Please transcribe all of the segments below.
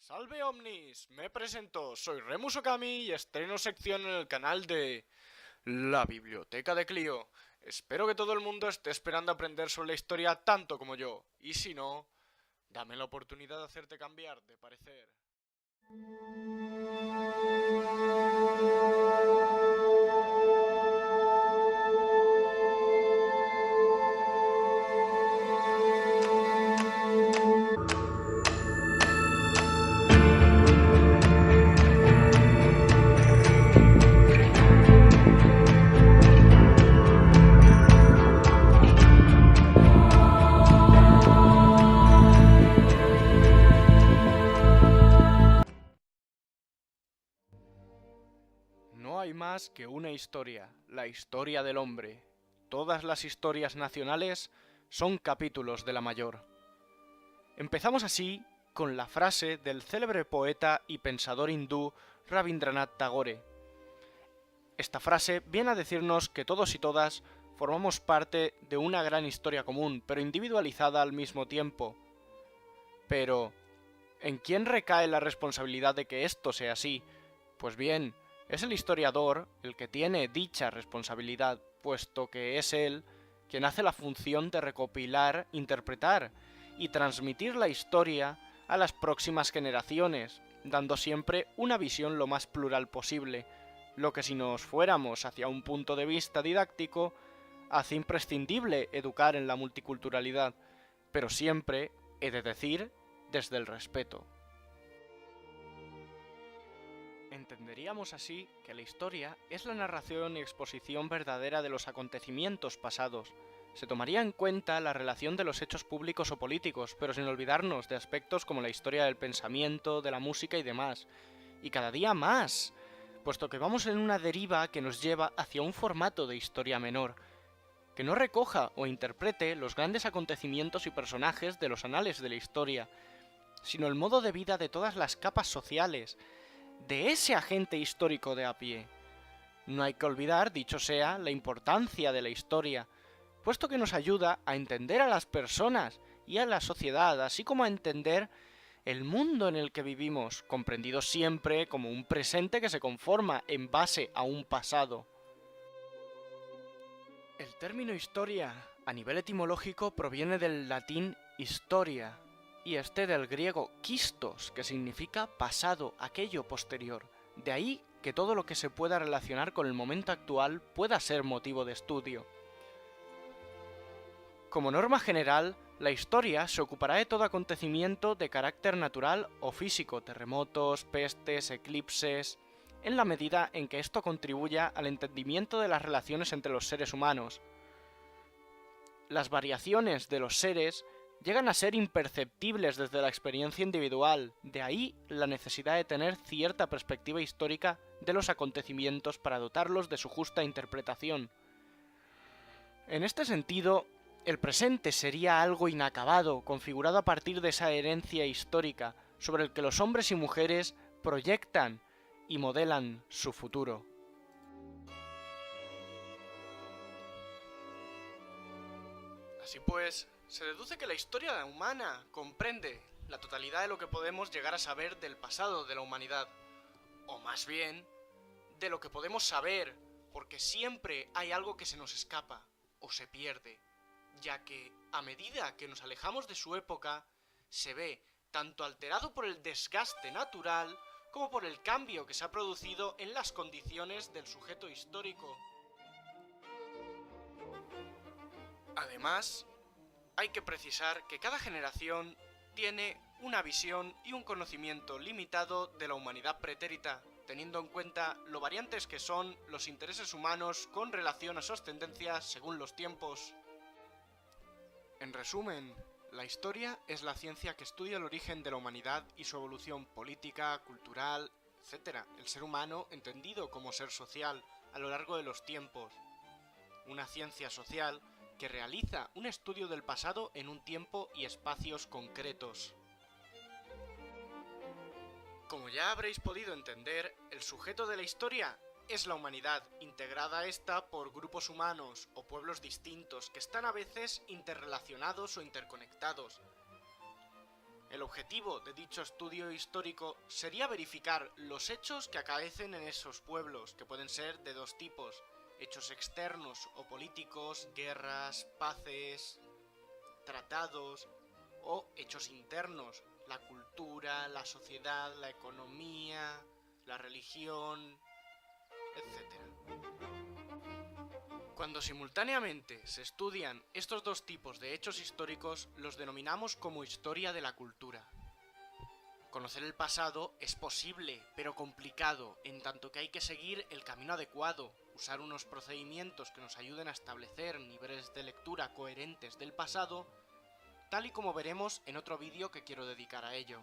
Salve Omnis, me presento, soy Remus Okami y estreno sección en el canal de la Biblioteca de Clio. Espero que todo el mundo esté esperando aprender sobre la historia tanto como yo, y si no, dame la oportunidad de hacerte cambiar de parecer. No hay más que una historia, la historia del hombre. Todas las historias nacionales son capítulos de la mayor. Empezamos así con la frase del célebre poeta y pensador hindú Rabindranath Tagore. Esta frase viene a decirnos que todos y todas formamos parte de una gran historia común, pero individualizada al mismo tiempo. Pero, ¿en quién recae la responsabilidad de que esto sea así? Pues bien, es el historiador el que tiene dicha responsabilidad, puesto que es él quien hace la función de recopilar, interpretar y transmitir la historia a las próximas generaciones, dando siempre una visión lo más plural posible, lo que si nos fuéramos hacia un punto de vista didáctico, hace imprescindible educar en la multiculturalidad, pero siempre, he de decir, desde el respeto. Entenderíamos así que la historia es la narración y exposición verdadera de los acontecimientos pasados. Se tomaría en cuenta la relación de los hechos públicos o políticos, pero sin olvidarnos de aspectos como la historia del pensamiento, de la música y demás. Y cada día más, puesto que vamos en una deriva que nos lleva hacia un formato de historia menor, que no recoja o interprete los grandes acontecimientos y personajes de los anales de la historia, sino el modo de vida de todas las capas sociales, de ese agente histórico de a pie. No hay que olvidar, dicho sea, la importancia de la historia, puesto que nos ayuda a entender a las personas y a la sociedad, así como a entender el mundo en el que vivimos, comprendido siempre como un presente que se conforma en base a un pasado. El término historia, a nivel etimológico, proviene del latín historia, y este del griego kistos, que significa pasado, aquello posterior. De ahí que todo lo que se pueda relacionar con el momento actual pueda ser motivo de estudio. Como norma general, la historia se ocupará de todo acontecimiento de carácter natural o físico, terremotos, pestes, eclipses, en la medida en que esto contribuya al entendimiento de las relaciones entre los seres humanos. Las variaciones de los seres llegan a ser imperceptibles desde la experiencia individual, de ahí la necesidad de tener cierta perspectiva histórica de los acontecimientos para dotarlos de su justa interpretación. En este sentido, el presente sería algo inacabado, configurado a partir de esa herencia histórica, sobre el que los hombres y mujeres proyectan y modelan su futuro. Así pues, se deduce que la historia humana comprende la totalidad de lo que podemos llegar a saber del pasado de la humanidad, o más bien, de lo que podemos saber, porque siempre hay algo que se nos escapa o se pierde, ya que a medida que nos alejamos de su época, se ve tanto alterado por el desgaste natural como por el cambio que se ha producido en las condiciones del sujeto histórico. Además, hay que precisar que cada generación tiene una visión y un conocimiento limitado de la humanidad pretérita, teniendo en cuenta lo variantes que son los intereses humanos con relación a sus tendencias según los tiempos. En resumen, la historia es la ciencia que estudia el origen de la humanidad y su evolución política, cultural, etc. El ser humano entendido como ser social a lo largo de los tiempos. Una ciencia social que realiza un estudio del pasado en un tiempo y espacios concretos. Como ya habréis podido entender, el sujeto de la historia es la humanidad, integrada a esta por grupos humanos o pueblos distintos que están a veces interrelacionados o interconectados. El objetivo de dicho estudio histórico sería verificar los hechos que acaecen en esos pueblos, que pueden ser de dos tipos: hechos externos o políticos, guerras, paces, tratados, o hechos internos, la cultura, la sociedad, la economía, la religión, etc. Cuando simultáneamente se estudian estos dos tipos de hechos históricos, los denominamos como historia de la cultura. Conocer el pasado es posible, pero complicado, en tanto que hay que seguir el camino adecuado, usar unos procedimientos que nos ayuden a establecer niveles de lectura coherentes del pasado, tal y como veremos en otro vídeo que quiero dedicar a ello.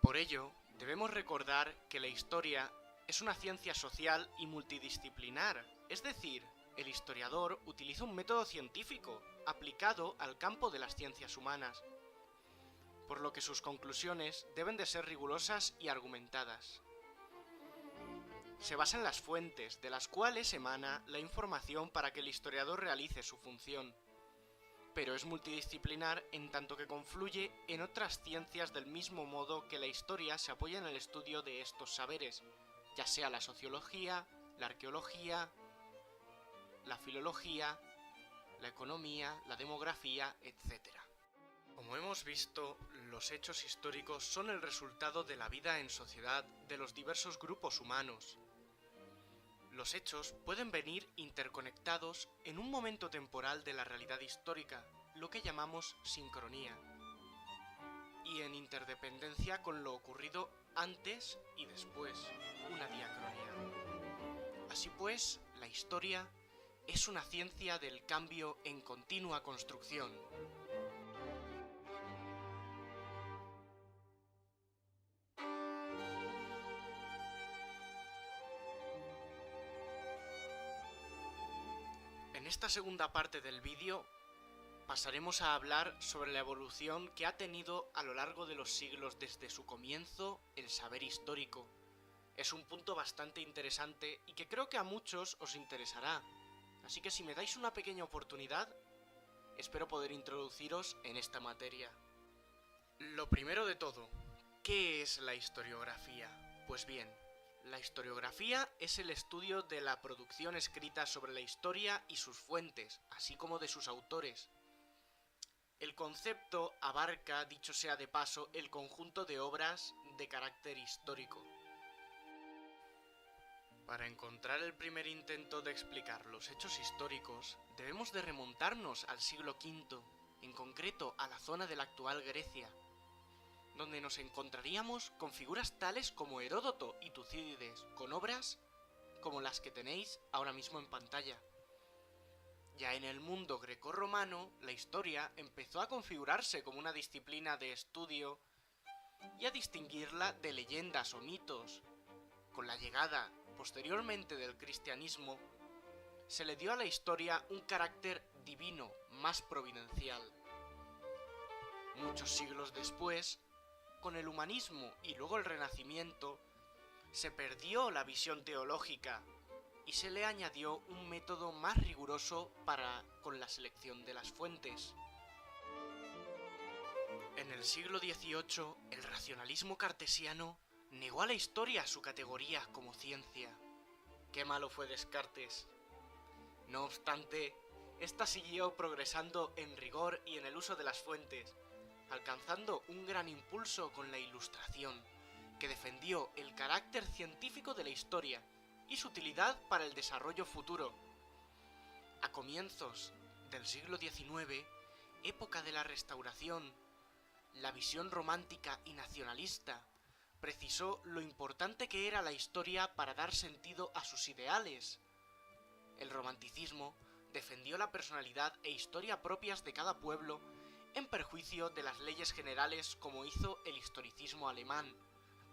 Por ello, debemos recordar que la historia es una ciencia social y multidisciplinar, es decir, el historiador utiliza un método científico aplicado al campo de las ciencias humanas, por lo que sus conclusiones deben de ser rigurosas y argumentadas. Se basa en las fuentes de las cuales emana la información para que el historiador realice su función, pero es multidisciplinar en tanto que confluye en otras ciencias del mismo modo que la historia se apoya en el estudio de estos saberes, ya sea la sociología, la arqueología, la filología, la economía, la demografía, etc. Como hemos visto, los hechos históricos son el resultado de la vida en sociedad de los diversos grupos humanos. Los hechos pueden venir interconectados en un momento temporal de la realidad histórica, lo que llamamos sincronía, y en interdependencia con lo ocurrido antes y después, una diacronía. Así pues, la historia es una ciencia del cambio en continua construcción. En esta segunda parte del vídeo pasaremos a hablar sobre la evolución que ha tenido a lo largo de los siglos desde su comienzo el saber histórico. Es un punto bastante interesante y que creo que a muchos os interesará, así que si me dais una pequeña oportunidad, espero poder introduciros en esta materia. Lo primero de todo, ¿qué es la historiografía? Pues bien, la historiografía es el estudio de la producción escrita sobre la historia y sus fuentes, así como de sus autores. El concepto abarca, dicho sea de paso, el conjunto de obras de carácter histórico. Para encontrar el primer intento de explicar los hechos históricos, debemos de remontarnos al siglo V, en concreto a la zona de la actual Grecia, donde nos encontraríamos con figuras tales como Heródoto y Tucídides, con obras como las que tenéis ahora mismo en pantalla. Ya en el mundo grecorromano, la historia empezó a configurarse como una disciplina de estudio y a distinguirla de leyendas o mitos. Con la llegada posteriormente del cristianismo, se le dio a la historia un carácter divino, más providencial. Muchos siglos después, con el humanismo y luego el Renacimiento, se perdió la visión teológica y se le añadió un método más riguroso con la selección de las fuentes. En el siglo XVIII, el racionalismo cartesiano negó a la historia su categoría como ciencia. ¡Qué malo fue Descartes! No obstante, esta siguió progresando en rigor y en el uso de las fuentes, alcanzando un gran impulso con la Ilustración, que defendió el carácter científico de la historia y su utilidad para el desarrollo futuro. A comienzos del siglo XIX, época de la Restauración, la visión romántica y nacionalista precisó lo importante que era la historia para dar sentido a sus ideales. El romanticismo defendió la personalidad e historia propias de cada pueblo en perjuicio de las leyes generales, como hizo el historicismo alemán,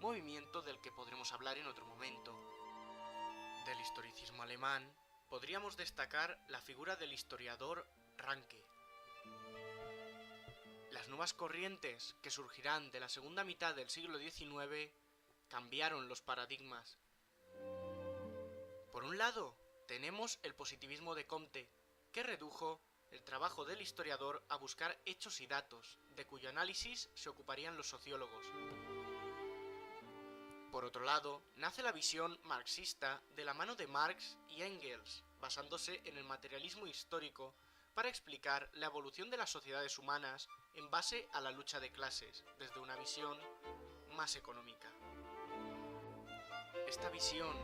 movimiento del que podremos hablar en otro momento. Del historicismo alemán podríamos destacar la figura del historiador Ranke. Las nuevas corrientes que surgirán de la segunda mitad del siglo XIX cambiaron los paradigmas. Por un lado, tenemos el positivismo de Comte, que redujo el trabajo del historiador a buscar hechos y datos, de cuyo análisis se ocuparían los sociólogos. Por otro lado, nace la visión marxista de la mano de Marx y Engels, basándose en el materialismo histórico para explicar la evolución de las sociedades humanas en base a la lucha de clases, desde una visión más económica. Esta visión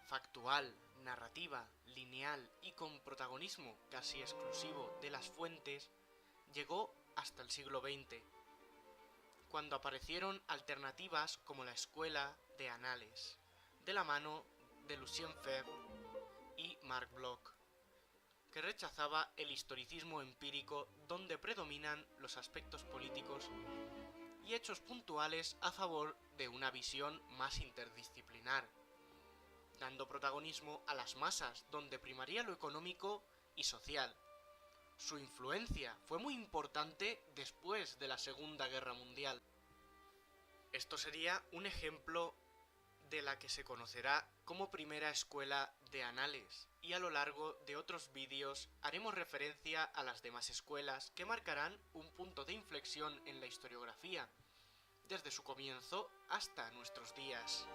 factual, narrativa, lineal y con protagonismo casi exclusivo de las fuentes llegó hasta el siglo XX, cuando aparecieron alternativas como la Escuela de Anales, de la mano de Lucien Febvre y Marc Bloch, que rechazaba el historicismo empírico donde predominan los aspectos políticos y hechos puntuales a favor de una visión más interdisciplinar, dando protagonismo a las masas donde primaría lo económico y social. Su influencia fue muy importante después de la Segunda Guerra Mundial. Esto sería un ejemplo de la que se conocerá como primera escuela de anales, y a lo largo de otros vídeos haremos referencia a las demás escuelas que marcarán un punto de inflexión en la historiografía, desde su comienzo hasta nuestros días.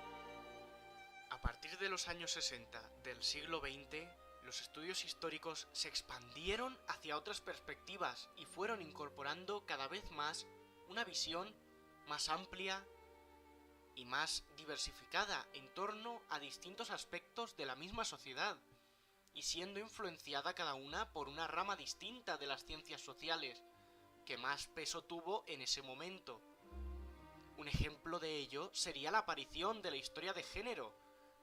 A partir de los años 60 del siglo XX, los estudios históricos se expandieron hacia otras perspectivas y fueron incorporando cada vez más una visión más amplia y más diversificada en torno a distintos aspectos de la misma sociedad, y siendo influenciada cada una por una rama distinta de las ciencias sociales, que más peso tuvo en ese momento. Un ejemplo de ello sería la aparición de la historia de género,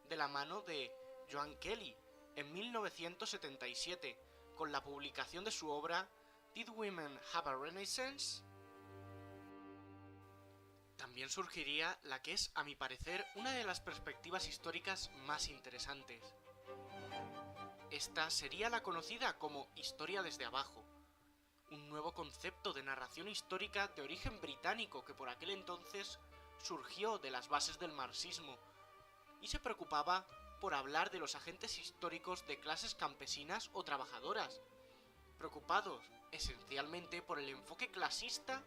de la mano de Joan Kelly, en 1977, con la publicación de su obra Did Women Have a Renaissance? También surgiría la que es, a mi parecer, una de las perspectivas históricas más interesantes. Esta sería la conocida como historia desde abajo, un nuevo concepto de narración histórica de origen británico que por aquel entonces surgió de las bases del marxismo y se preocupaba por hablar de los agentes históricos de clases campesinas o trabajadoras, preocupados esencialmente por el enfoque clasista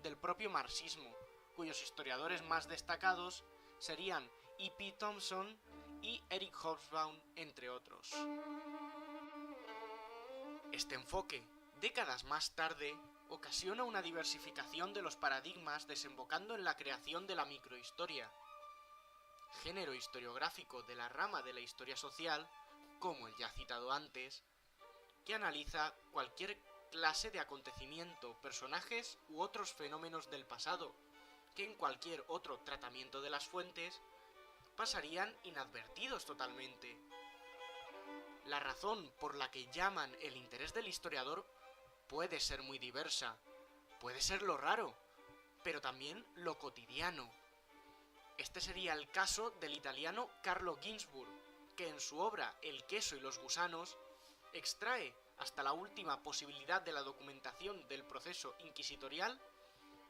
del propio marxismo, cuyos historiadores más destacados serían E.P. Thompson y Eric Hobsbawm, entre otros. Este enfoque, décadas más tarde, ocasiona una diversificación de los paradigmas desembocando en la creación de la microhistoria, género historiográfico de la rama de la historia social, como el ya citado antes, que analiza cualquier clase de acontecimiento, personajes u otros fenómenos del pasado, que en cualquier otro tratamiento de las fuentes pasarían inadvertidos totalmente. La razón por la que llaman el interés del historiador puede ser muy diversa, puede ser lo raro, pero también lo cotidiano. Este sería el caso del italiano Carlo Ginzburg, que en su obra El queso y los gusanos extrae hasta la última posibilidad de la documentación del proceso inquisitorial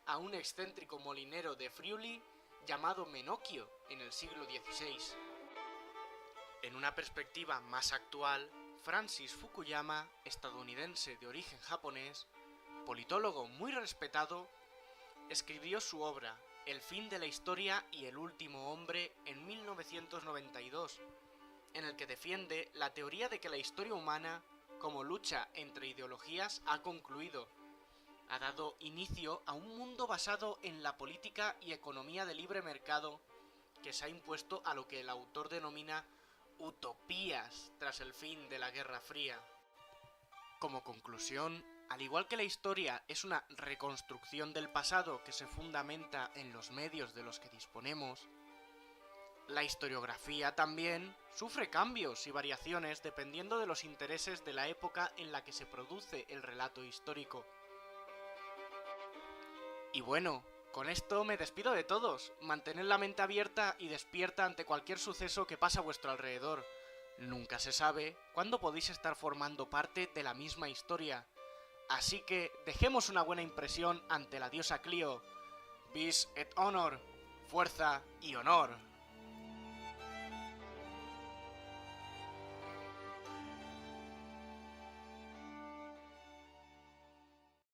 a un excéntrico molinero de Friuli llamado Menocchio en el siglo XVI. En una perspectiva más actual, Francis Fukuyama, estadounidense de origen japonés, politólogo muy respetado, escribió su obra El fin de la historia y el último hombre en 1992, en el que defiende la teoría de que la historia humana, como lucha entre ideologías, ha concluido. Ha dado inicio a un mundo basado en la política y economía de libre mercado que se ha impuesto a lo que el autor denomina utopías tras el fin de la Guerra Fría. Como conclusión, al igual que la historia es una reconstrucción del pasado que se fundamenta en los medios de los que disponemos, la historiografía también sufre cambios y variaciones dependiendo de los intereses de la época en la que se produce el relato histórico. Y bueno, con esto me despido de todos. Mantened la mente abierta y despierta ante cualquier suceso que pasa a vuestro alrededor. Nunca se sabe cuándo podéis estar formando parte de la misma historia. Así que dejemos una buena impresión ante la diosa Clio. Vis et honor, fuerza y honor.